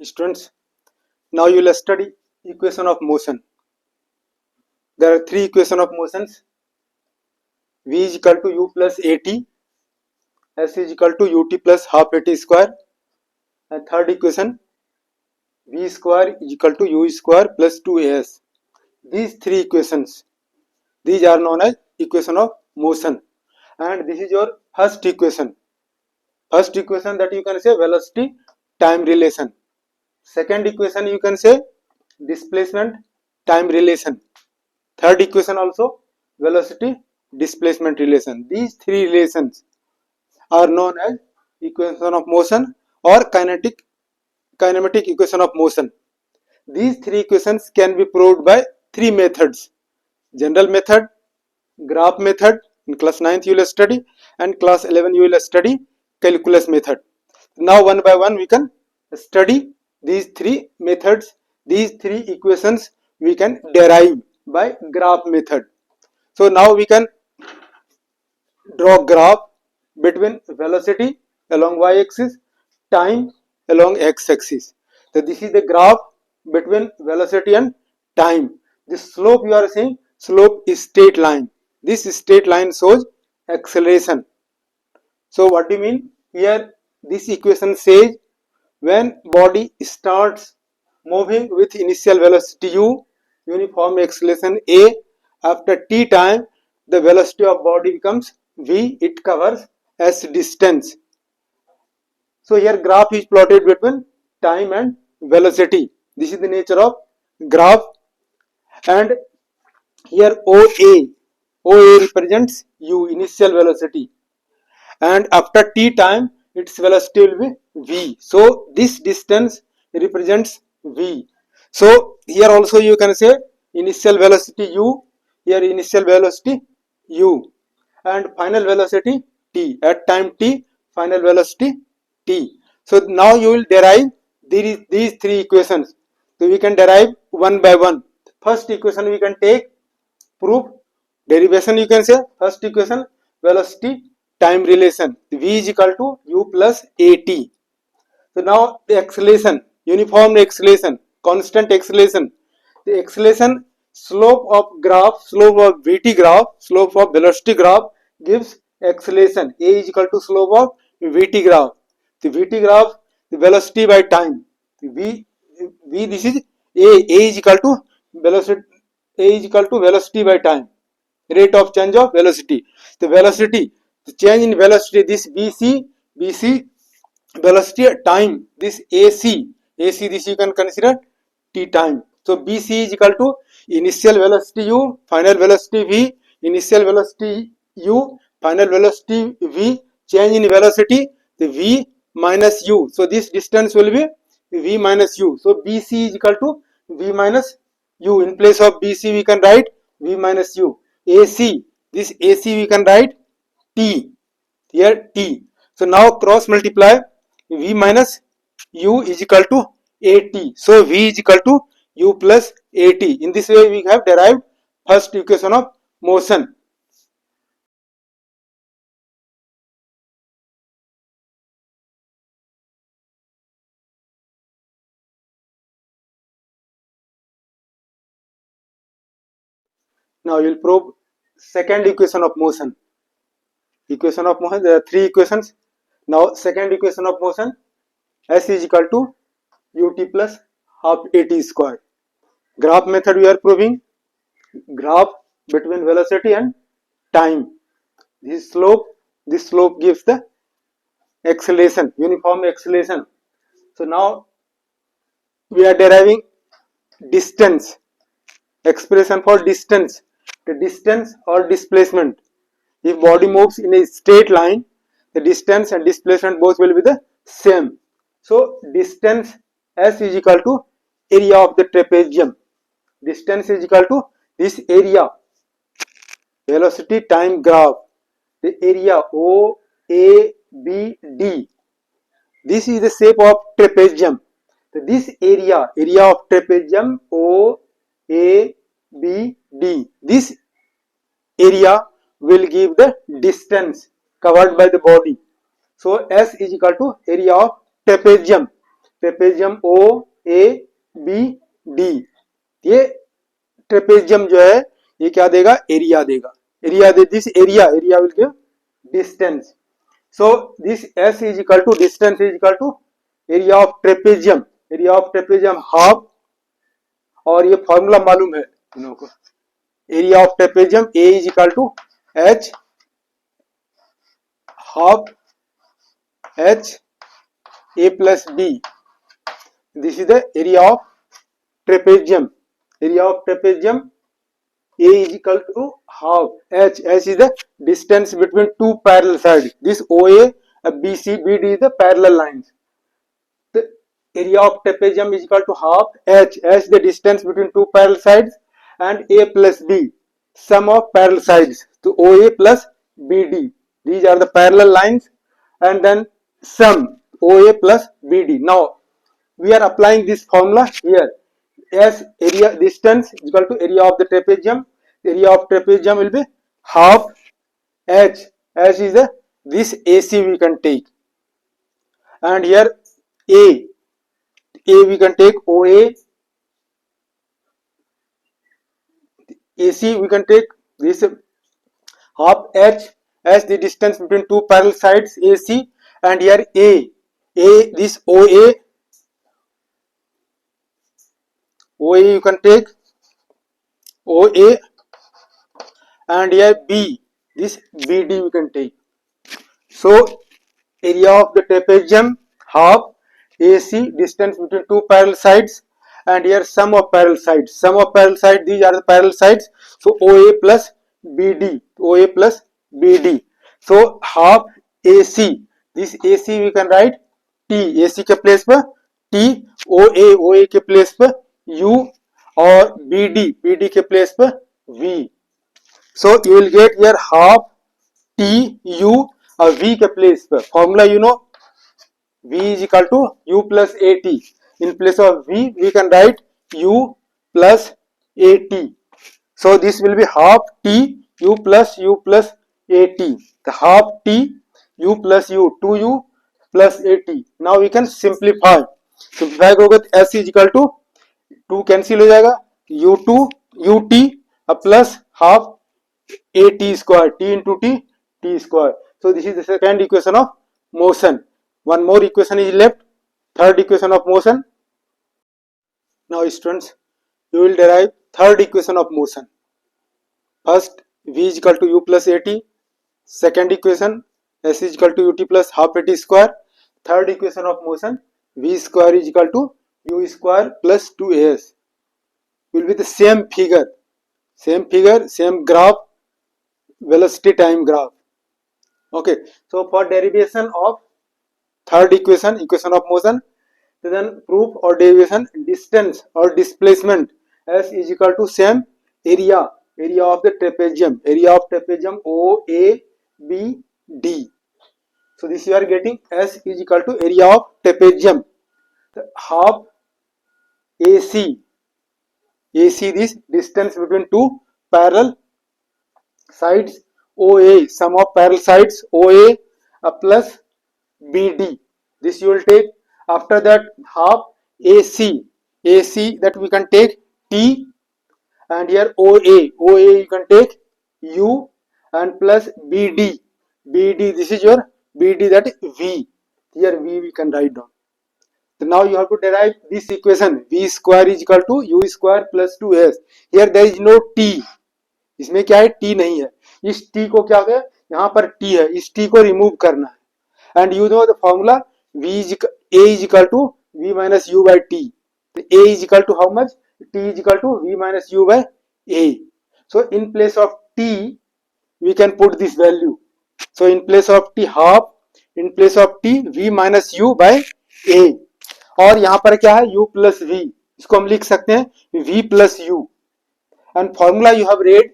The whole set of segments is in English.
Students, now you will study equation of motion. There are three equation of motions. V is equal to u plus at, S is equal to ut plus half at square, and third equation v square is equal to u square plus 2as. These three equations, these are known as equation of motion, and this is your first equation. First equation, that you can say velocity time relation. Second equation you can say displacement time relation. Third equation also velocity displacement relation. These three relations are known as equation of motion or kinematic equation of motion. These three equations can be proved by three methods: general method, graph method, in class 9th you will study, and class 11 you will study calculus method. Now one by one we can study these three methods. These three equations we can derive by graph method. So now we can draw graph between velocity along y-axis, time along x-axis. So this is the graph between velocity and time. The slope you are seeing, slope is straight line. This straight line shows acceleration. So what do you mean? Here this equation says when body starts moving with initial velocity u, uniform acceleration a, after t time the velocity of body becomes v, it covers as distance. So here graph is plotted between time and velocity. This is the nature of graph. And here OA represents u, initial velocity, and after t time its velocity will be v. So this distance represents v. So here also you can say initial velocity u, here initial velocity u, and final velocity t. At time t, final velocity t. So now you will derive these three equations. So we can derive one by one. First equation we can take, proof, derivation you can say. First equation, velocity time relation, v is equal to u plus at. So now the acceleration, uniform acceleration, constant acceleration. The acceleration, slope of graph, slope of vt graph, slope of velocity graph gives acceleration. A is equal to slope of vt graph. The vt graph, the velocity by time. V this is A is equal to velocity. A is equal to velocity by time, rate of change of velocity. The velocity, the change in velocity, this BC velocity at time, this AC this you can consider t time. So BC is equal to initial velocity u, final velocity v, initial velocity u, final velocity v, change in velocity the v minus u. So this distance will be v minus u. So BC is equal to v minus u. In place of BC we can write v minus u. AC, this AC we can write t, here t. So now cross multiply, v minus u is equal to at. So v is equal to u plus at. In this way we have derived first equation of motion. Now you will prove second equation of motion. Equation of motion, there are three equations. Now second equation of motion, S is equal to ut plus half at square. Graph method we are proving, graph between velocity and time. This slope gives the acceleration, uniform acceleration. So now we are deriving distance, expression for distance, the distance or displacement. If body moves in a straight line, the distance and displacement both will be the same. So distance S is equal to area of the trapezium. Distance is equal to this area, velocity time graph, the area OABD. This is the shape of trapezium. So this area of trapezium OABD, this area will give the distance covered by the body. So S is equal to area of trapezium. Trapezium O A B D, ये trapezium जो है ये क्या देगा, area देगा, area दे, this area will give distance. So this S is equal to distance is equal to area of trapezium half, और ये फॉर्मूला मालूम है इन लोगों को, area of trapezium A is equal to H half H A plus B. This is the area of trapezium. Area of trapezium A is equal to half H. H is the distance between two parallel sides. This OA, BC, BD is the parallel lines. The area of trapezium is equal to half H. H the distance between two parallel sides, and A plus B, sum of parallel sides. So OA plus BD. These are the parallel lines, and then sum OA plus BD. Now we are applying this formula here. As area distance is equal to area of the trapezium. Area of trapezium will be half H. H is the this AC we can take, and here A we can take OA, AC we can take this half H as the distance between two parallel sides AC, and here A this OA you can take OA, and here B, this BD we can take. So area of the trapezium half AC, distance between two parallel sides, and here sum of parallel sides. Sum of parallel sides, these are the parallel sides. So OA plus BD, OA plus BD. So half AC, this AC we can write T, AC के place पर T, OA के place पर U, और BD के place पर V. So you will get here half T U और V के place पर. Formula you know, V is equal to U plus AT. In place of V we can write U plus AT. So this will be half T U plus AT. The half T U plus U, 2U plus AT. Now we can simplify. Simplify करोगे तो S is equal to 2 cancel हो जाएगा, U2 UT plus half AT square, T into T square. So this is the second equation of motion. One more equation is left, third equation of motion. Now students, you will derive third equation of motion. First, V is equal to U plus AT. Second equation, S is equal to UT plus half AT square. Third equation of motion, V square is equal to U square plus 2AS. Will be the same figure, same graph, velocity time graph. Okay, so for derivation of third equation of motion, then proof or derivation, distance or displacement S is equal to same area of the trapezium, O A B D. So this you are getting, S is equal to area of trapezium, half AC, this distance between two parallel sides OA, sum of parallel sides OA plus BD. This you will take. After that, half AC that we can take T, and here OA you can take U, and plus BD, this is your BD, that is V. Here V we can write down. So now you have to derive this equation, V square is equal to U square plus 2S. Here there is no T, इसमें क्या है, T नहीं है. इस T को क्या है, यहाँ पर T है, इस T को रिमूव करना है. And you know the formula, A is equal to V minus U by T. A is equal to how much? T is equal to V minus U by A. So in place of T we can put this value. So in place of T half, in place of T V minus U by A. और यहाँ पर क्या है, U plus V, इसको हम लिख सकते हैं V plus U. And formula you have read,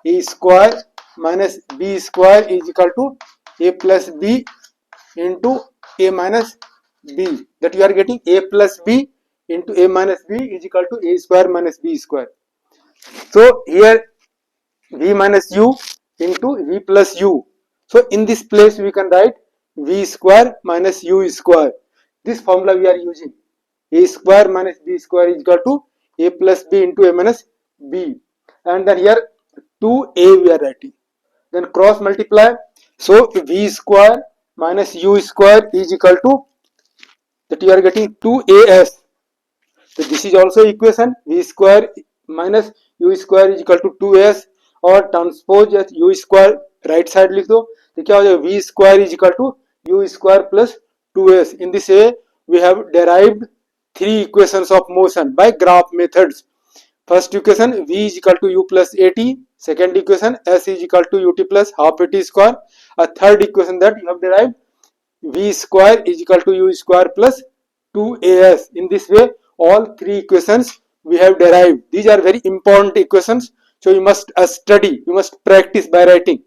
A square minus B square is equal to A plus B into A minus B. That you are getting A plus B into A minus B is equal to A square minus B square. So here V minus U into V plus U. So in this place we can write V square minus U square. this formula we are using. A square minus b square is equal to a plus b into a minus b, and then here 2a we are writing. Then cross multiply, so v square minus u square is equal to, that you are getting 2as. So this is also equation, v square minus u square is equal to 2s, और transpose u square right side लिख दो, तो क्या हो जाएगा, v square is equal to u square plus 2s. In this way we have derived three equations of motion by graph methods. First equation, v is equal to u plus at. Second equation, s is equal to ut plus half at square. A third equation that you have derived, v square is equal to u square plus 2as. In this way all three equations we have derived. These are very important equations, so you must study, you must practice by writing.